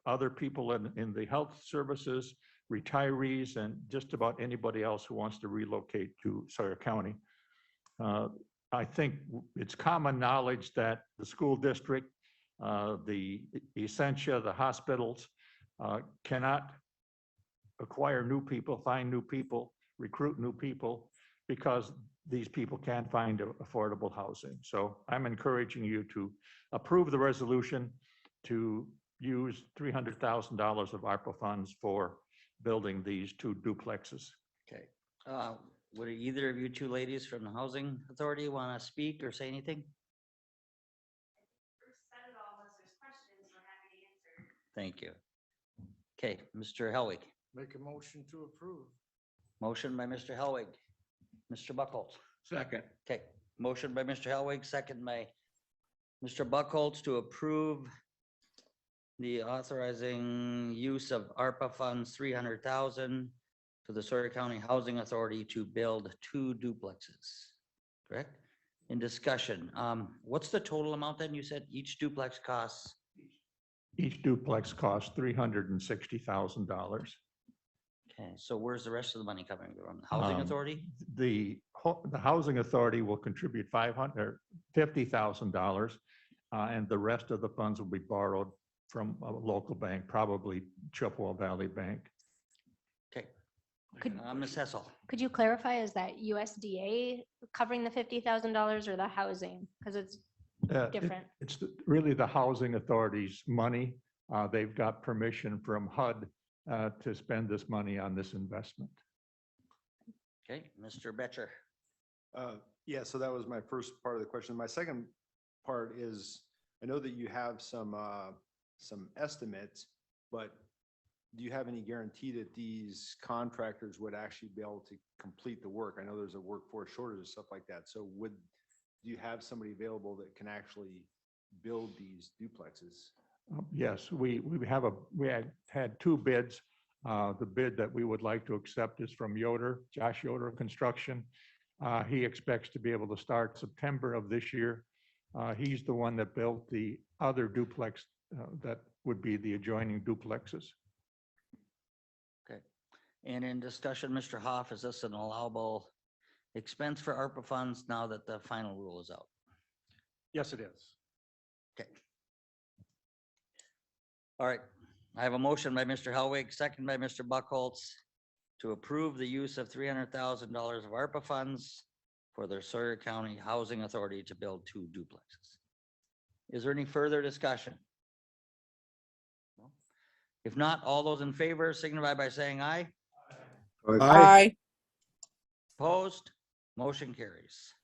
other people in the health services, retirees, and just about anybody else who wants to relocate to Sawyer County. I think it's common knowledge that the school district, the Essentia, the hospitals cannot acquire new people, find new people, recruit new people, because these people can't find affordable housing. So I'm encouraging you to approve the resolution to use $300,000 of ARPA funds for building these 2 duplexes. Okay. Would either of you 2 ladies from the Housing Authority want to speak or say anything? Thank you. Okay, Mr. Helwig. Make a motion to approve. Motion by Mr. Helwig. Mr. Buckholz. Second. Okay, motion by Mr. Helwig, second by Mr. Buckholz to approve the authorizing use of ARPA funds, 300,000 to the Sawyer County Housing Authority to build 2 duplexes, correct? In discussion, what's the total amount then? You said each duplex costs? Each duplex costs $360,000. Okay, so where's the rest of the money coming from? The Housing Authority? The Housing Authority will contribute $50,000, and the rest of the funds will be borrowed from a local bank, probably Chippewa Valley Bank. Okay. Could- Ms. Hessel. Could you clarify, is that USDA covering the $50,000 or the housing? Because it's different. It's really the Housing Authority's money. They've got permission from HUD to spend this money on this investment. Okay, Mr. Betcher. Yeah, so that was my first part of the question. My second part is, I know that you have some estimates, but do you have any guarantee that these contractors would actually be able to complete the work? I know there's a workforce shortage and stuff like that. So do you have somebody available that can actually build these duplexes? Yes, we had 2 bids. The bid that we would like to accept is from Josh Yoder Construction. He expects to be able to start September of this year. He's the one that built the other duplex that would be the adjoining duplexes. Okay. And in discussion, Mr. Hoff, is this an allowable expense for ARPA funds now that the final rule is out? Yes, it is. Okay. All right, I have a motion by Mr. Helwig, second by Mr. Buckholz to approve the use of $300,000 of ARPA funds for the Sawyer County Housing Authority to build 2 duplexes. Is there any further discussion? No? If not, all those in favor signify by saying aye. Aye. Opposed? Motion carries.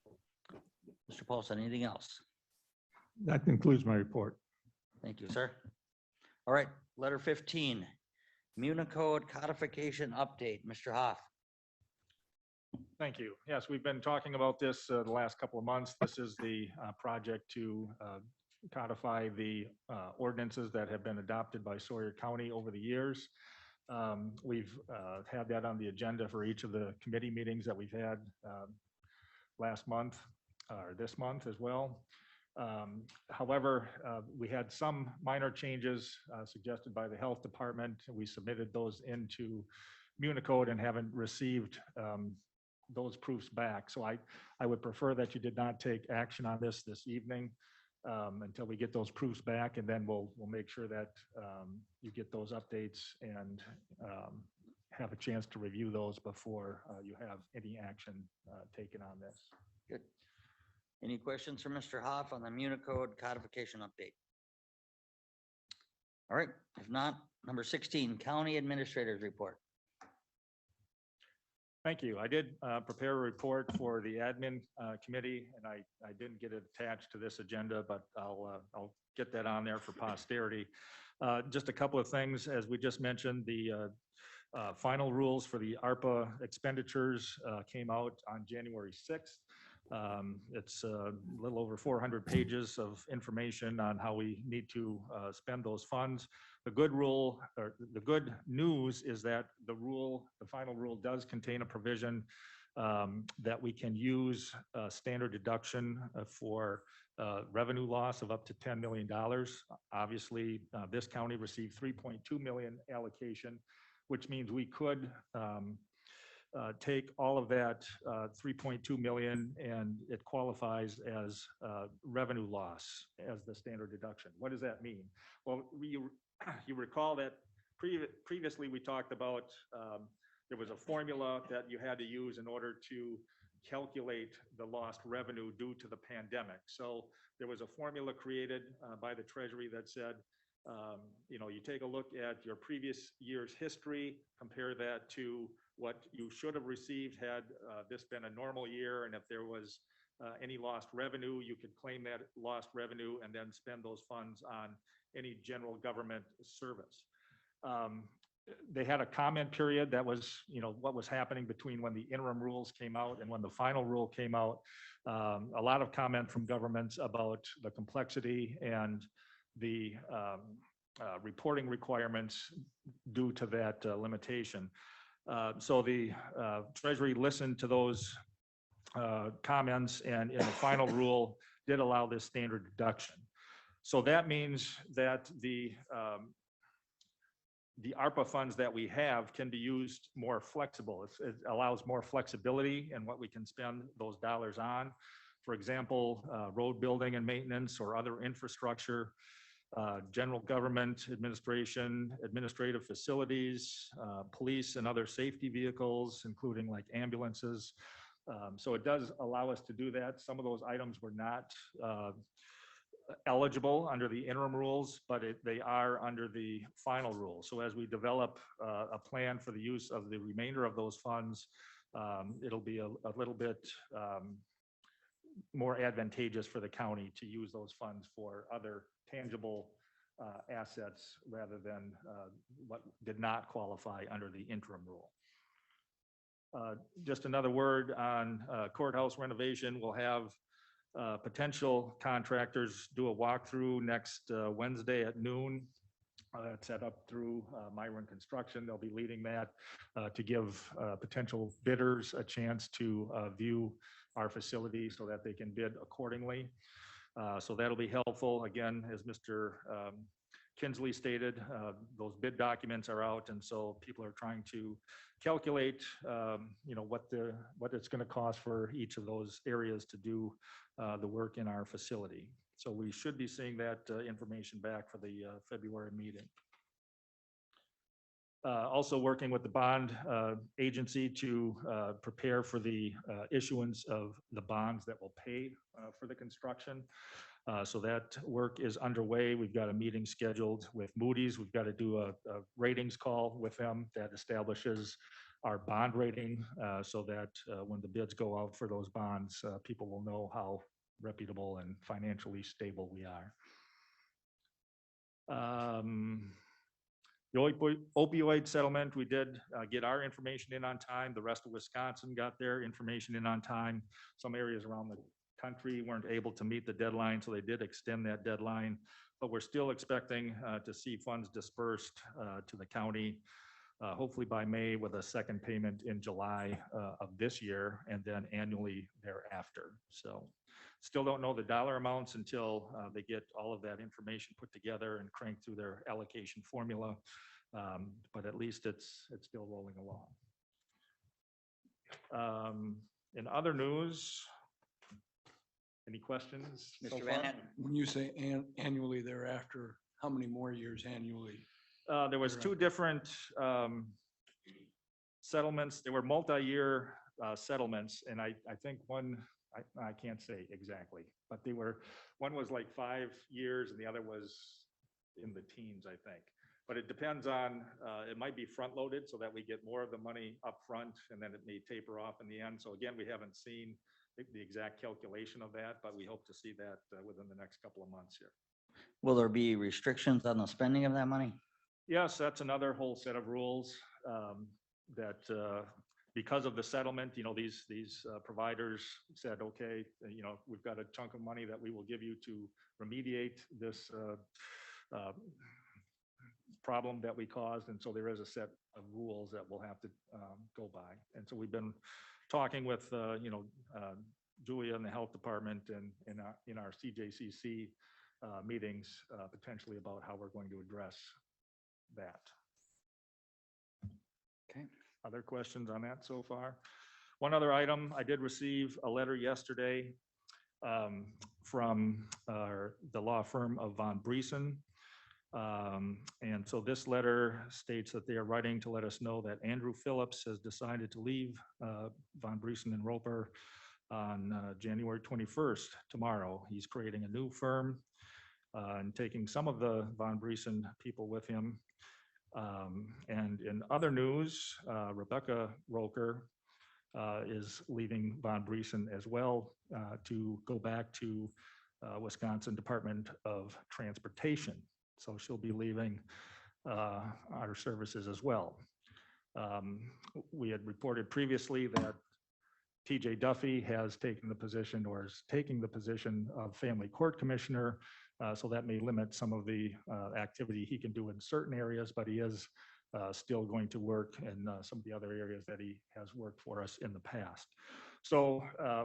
Mr. Paulson, anything else? That concludes my report. Thank you, sir. All right, letter 15, Municode codification update. Mr. Hoff. Thank you. Yes, we've been talking about this the last couple of months. This is the project to codify the ordinances that have been adopted by Sawyer County over the years. We've had that on the agenda for each of the committee meetings that we've had last month or this month as well. However, we had some minor changes suggested by the health department. We submitted those into Municode and haven't received those proofs back. So I would prefer that you did not take action on this evening until we get those proofs back, and then we'll make sure that you get those updates and have a chance to review those before you have any action taken on this. Good. Any questions for Mr. Hoff on the Municode codification update? All right, if not, number 16, County Administrator's Report. Thank you. I did prepare a report for the admin committee, and I didn't get it attached to this agenda, but I'll get that on there for posterity. Just a couple of things, as we just mentioned, the final rules for the ARPA expenditures came out on January 6th. It's a little over 400 pages of information on how we need to spend those funds. The good rule, or the good news, is that the final rule does contain a provision that we can use standard deduction for revenue loss of up to $10 million. Obviously, this county received $3.2 million allocation, which means we could take all of that 3.2 million, and it qualifies as revenue loss as the standard deduction. What does that mean? Well, you recall that previously we talked about there was a formula that you had to use in order to calculate the lost revenue due to the pandemic. So there was a formula created by the Treasury that said, you take a look at your previous year's history, compare that to what you should have received had this been a normal year, and if there was any lost revenue, you could claim that lost revenue and then spend those funds on any general government service. They had a comment period that was, what was happening between when the interim rules came out and when the final rule came out. A lot of comment from governments about the complexity and the reporting requirements due to that limitation. So the Treasury listened to those comments, and in the final rule did allow this standard deduction. So that means that the ARPA funds that we have can be used more flexible. It allows more flexibility in what we can spend those dollars on. For example, road building and maintenance or other infrastructure, general government administration, administrative facilities, police and other safety vehicles, including like ambulances. So it does allow us to do that. Some of those items were not eligible under the interim rules, but they are under the final rule. So as we develop a plan for the use of the remainder of those funds, it'll be a little bit more advantageous for the county to use those funds for other tangible assets rather than what did not qualify under the interim rule. Just another word on courthouse renovation. We'll have potential contractors do a walkthrough next Wednesday at noon. That's set up through Myron Construction. They'll be leading that to give potential bidders a chance to view our facility so that they can bid accordingly. So that'll be helpful. Again, as Mr. Kinsley stated, those bid documents are out, and so people are trying to calculate, what it's going to cost for each of those areas to do the work in our facility. So we should be seeing that information back for the February meeting. Also working with the bond agency to prepare for the issuance of the bonds that will pay for the construction. So that work is underway. We've got a meeting scheduled with Moody's. We've got to do a ratings call with them that establishes our bond rating so that when the bids go out for those bonds, people will know how reputable and financially stable we are. The opioid settlement, we did get our information in on time. The rest of Wisconsin got their information in on time. Some areas around the country weren't able to meet the deadline, so they did extend that deadline. But we're still expecting to see funds dispersed to the county, hopefully by May, with a second payment in July of this year, and then annually thereafter. So still don't know the dollar amounts until they get all of that information put together and cranked through their allocation formula. But at least it's still rolling along. In other news, any questions? so Mr. Van far? Etten. When you say annually thereafter, how many more years annually? There was two different settlements. There were multi-year settlements, and I think one, I can't say exactly, but they were, one was like 5 years and the other was in the teens, I think. But it depends on, it might be front-loaded so that we get more of the money up front, and then it may taper off in the end. So again, we haven't seen the exact calculation of that, but we hope to see that within the next couple of months here. Will there be restrictions on the spending of that money? Yes, that's another whole set of rules that because of the settlement, these providers said, okay, we've got a chunk of money that we will give you to remediate this problem that we caused. And so there is a set of rules that we'll have to go by. And so we've been talking with, Julia in the health department and in our CJCC meetings, potentially about how we're going to address that. Okay. Other questions on that so far? One other item, I did receive a letter yesterday from the law firm of Von Briesen. And so this letter states that they are writing to let us know that Andrew Phillips has decided to leave Von Briesen and Roper on January 21st, tomorrow. He's creating a new firm and taking some of the Von Briesen people with him. And in other news, Rebecca Roker is leaving Von Briesen as well to go back to Wisconsin Department of Transportation. So she'll be leaving our services as well. We had reported previously that TJ Duffy has taken the position or is taking the position of Family Court Commissioner. So that may limit some of the activity he can do in certain areas, but he is still going to work in some of the other areas that he has worked for us in the past. So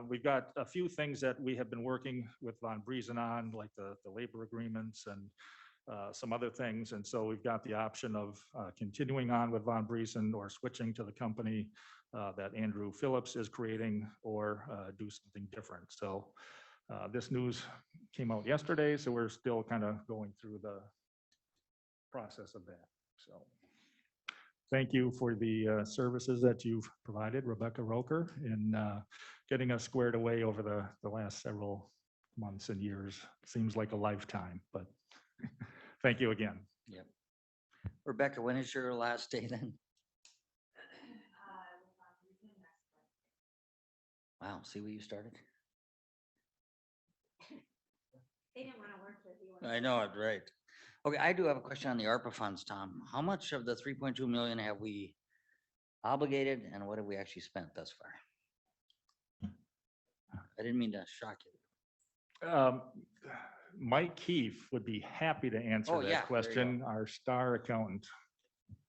we've got a few things that we have been working with Von Briesen on, like the labor agreements and some other things. And so we've got the option of continuing on with Von Briesen or switching to the company that Andrew Phillips is creating, or do something different. So this news came out yesterday, so we're still kind of going through the process of that. So thank you for the services that you've provided, Rebecca Roker, in getting us squared away over the last several months and years. Seems like a lifetime, but thank you again. Yep. Rebecca, when is your last day then? Wow, see where you started? They didn't want to work with you. I know it, right. Okay, I do have a question on the ARPA funds, Tom. How much of the 3.2 million have we obligated, and what have we actually spent thus far? I didn't mean to shock you. Mike Keefe would be happy to answer Oh, yeah, there that you question, our star accountant.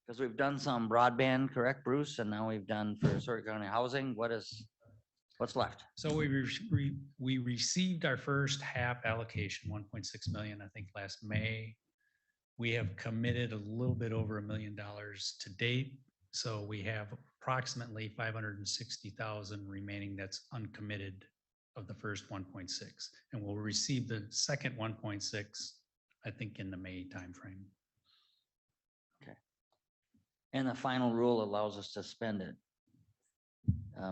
Because we've done some broadband, correct, Bruce? And now we've done for Sawyer County Housing. What's left? So we received our first HAP allocation, 1.6 million, I think last May. We have committed a little bit over $1 million to date. So we have approximately 560,000 remaining that's uncommitted of the first 1.6. And we'll receive the second 1.6, I think, in the May timeframe. And the final rule allows us to spend it.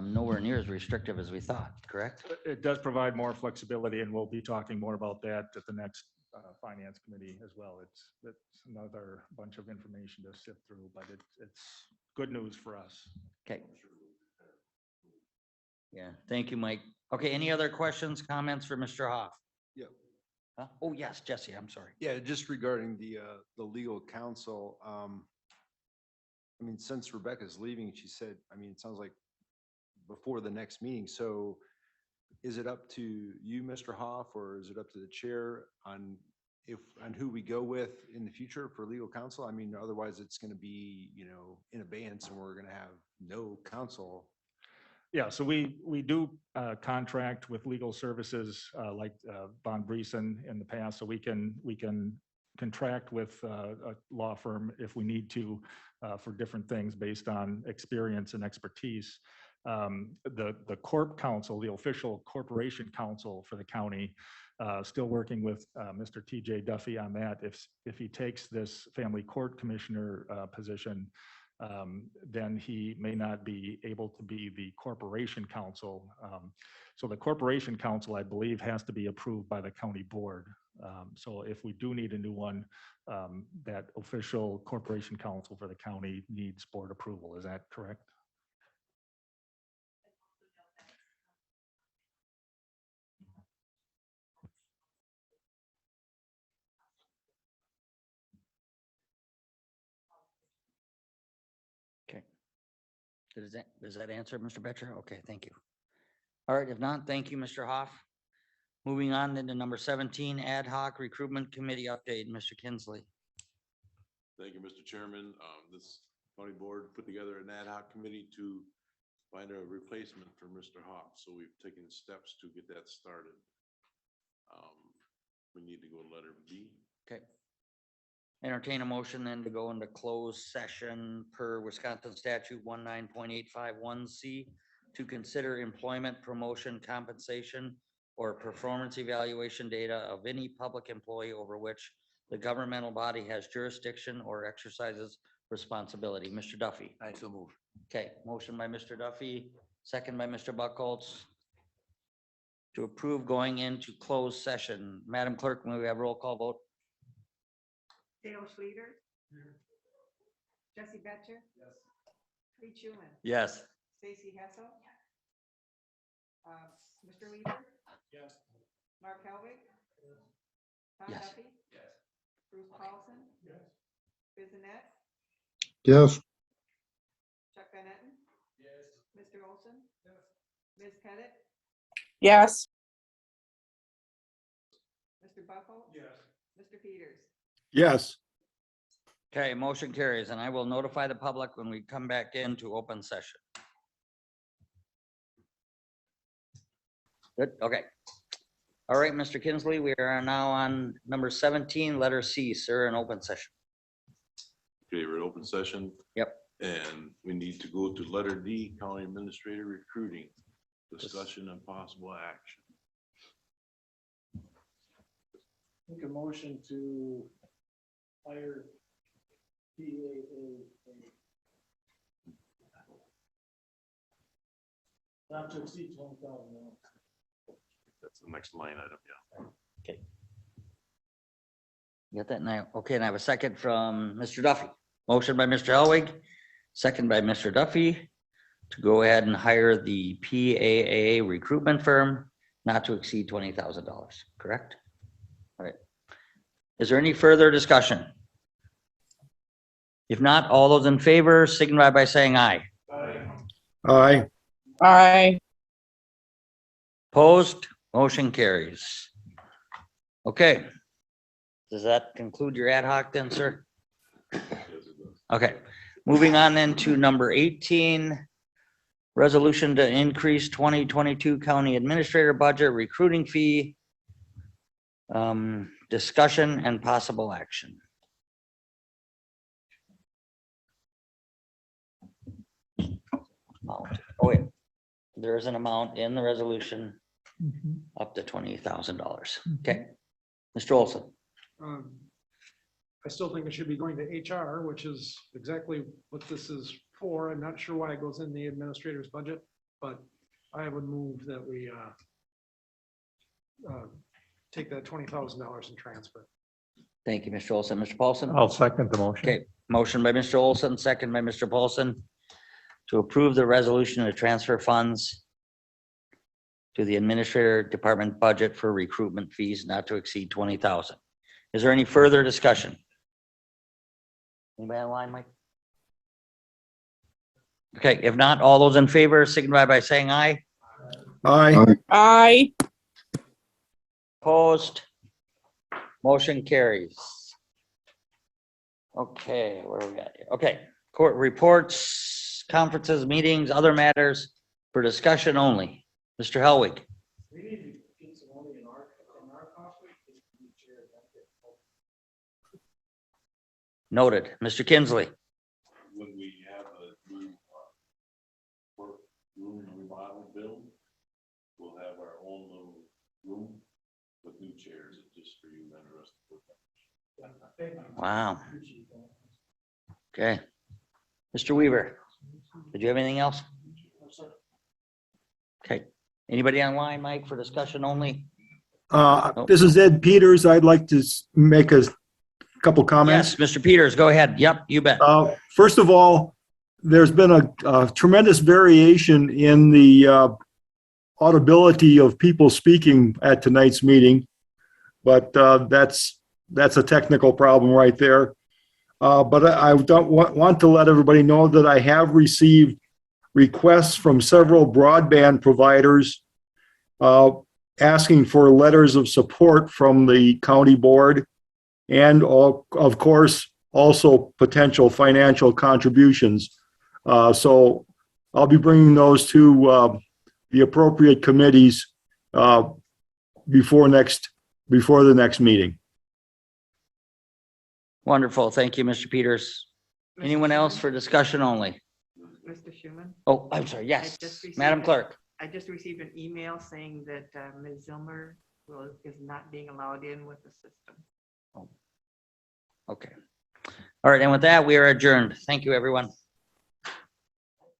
Nowhere near as restrictive as we thought, correct? It does provide more flexibility, and we'll be talking more about that at the next Finance Committee as well. It's another bunch of information to sift through, but it's good news for us. Okay. Yeah, thank you, Mike. Okay, any other questions, comments for Mr. Hoff? Yeah. Huh? Oh, yes, Jesse, I'm sorry. Yeah, just regarding the legal counsel, I mean, since Rebecca's leaving, she said, I mean, it sounds like before the next meeting. So is it up to you, Mr. Hoff, or is it up to the chair on who we go with in the future for legal counsel? I mean, otherwise it's going to be, in abeyance and we're going to have no counsel. Yeah, so we do contract with legal services like Von Briesen in the past, so we can contract with a law firm if we need to for different things based on experience and expertise. The corp counsel, the official corporation counsel for the county, still working with Mr. TJ Duffy on that. If he takes this family court commissioner position, then he may not be able to be the corporation counsel. So the corporation counsel, I believe, has to be approved by the county board. So if we do need a new one, that official corporation counsel for the county needs board approval. Is that correct? Okay. Does that answer, Mr. Betcher? Okay, thank you. All right, if not, thank you, Mr. Hoff. Moving on then to number 17, Ad Hoc Recruitment Committee update, Mr. Kinsley. Thank you, Mr. Chairman. This county board put together an ad hoc committee to find a replacement for Mr. Hoff. So we've taken steps to get that started. We need to go to letter B. Okay. Entertain a motion then to go into closed session per Wisconsin statute 19.851C to consider employment, promotion, compensation, or performance evaluation data of any public employee over which the governmental body has jurisdiction or exercises responsibility. Mr. Duffy. I so move. Okay, motion by Mr. Duffy, second by Mr. Buckholz to approve going into closed session. Madam Clerk, may we have roll call vote? Dale Schluter. Jesse Betcher. Yes. Lee Schuman. Yes. Stacy Hessel. Mr. Weaver. Yes. Mark Helwig. Tom Yes. Duffy. Yes. Bruce Paulson. Yes. Bissonette. Yes. Chuck Van Etten. Yes. Mr. Olson. Yes. Ms. Pettit. Yes. Mr. Buckle. Yes. Mr. Peters. Yes. Okay, motion carries, and I will notify the public when we come back into open session. Good, okay. All right, Mr. Kinsley, we are now on number 17, letter C, sir, in open session. Okay, we're in open session. Yep. And we need to go to letter D, county administrator recruiting, discussion and possible action. Make a motion to hire PAA. Not to exceed $20,000. That's the next line item, yeah. Okay. You got that now? Okay, and I have a second from Mr. Duffy. Motion by Mr. Helwig, second by Mr. Duffy to go ahead and hire the PAA recruitment firm not to exceed $20,000, correct? All right. Is there any further discussion? If not, all those in favor signify by saying aye. Aye. Aye. Opposed? Motion carries. Okay. Does that conclude your ad hoc then, sir? Okay. Moving on then to number 18, resolution to increase 2022 county administrator budget recruiting fee. Discussion and possible action. amount. Oh, wait. There is an amount in the resolution up to $20,000. Okay. Mr. Olson. I still think it should be going to HR, which is exactly what this is for. I'm not sure why it goes in the administrator's budget, but I would move that we take that $20,000 and transfer. Thank you, Mr. Olson. Mr. Paulson? I'll second the motion. Okay, motion by Mr. Olson, second by Mr. Paulson to approve the resolution to transfer funds to the administrator department budget for recruitment fees not to exceed 20,000. Is there any further discussion? Anybody online, Mike? Okay, if not, all those in favor signify by saying aye. Aye. Aye. Opposed? Motion carries. Okay, where are we at here? Okay, court reports, conferences, meetings, other matters for discussion only. Mr. Helwig. Noted. Mr. Kinsley. When we have a new room remodel build, we'll have our own little room with new chairs, just for you and the rest of the. Wow. Okay. Mr. Weaver, did you have anything else? Okay. Anybody online, Mike, for discussion only? This is Ed Peters. I'd like to make a couple comments. Yes, Mr. Peters, go ahead. Yep, you bet. First of all, there's been a tremendous variation in the audibility of people speaking at tonight's meeting, but that's a technical problem right there. But I don't want to let everybody know that I have received requests from several broadband providers asking for letters of support from the county board, and of course, also potential financial contributions. So I'll be bringing those to the appropriate committees before the next meeting. Wonderful. Thank you, Mr. Peters. Anyone else for discussion only? Mr. Schuman? Oh, I'm sorry. Yes, I just Madam received- Clerk. I just received an email saying that Ms. Zilmer is not being allowed in with the system. Okay. All right. And with that, we are adjourned. Thank you, everyone.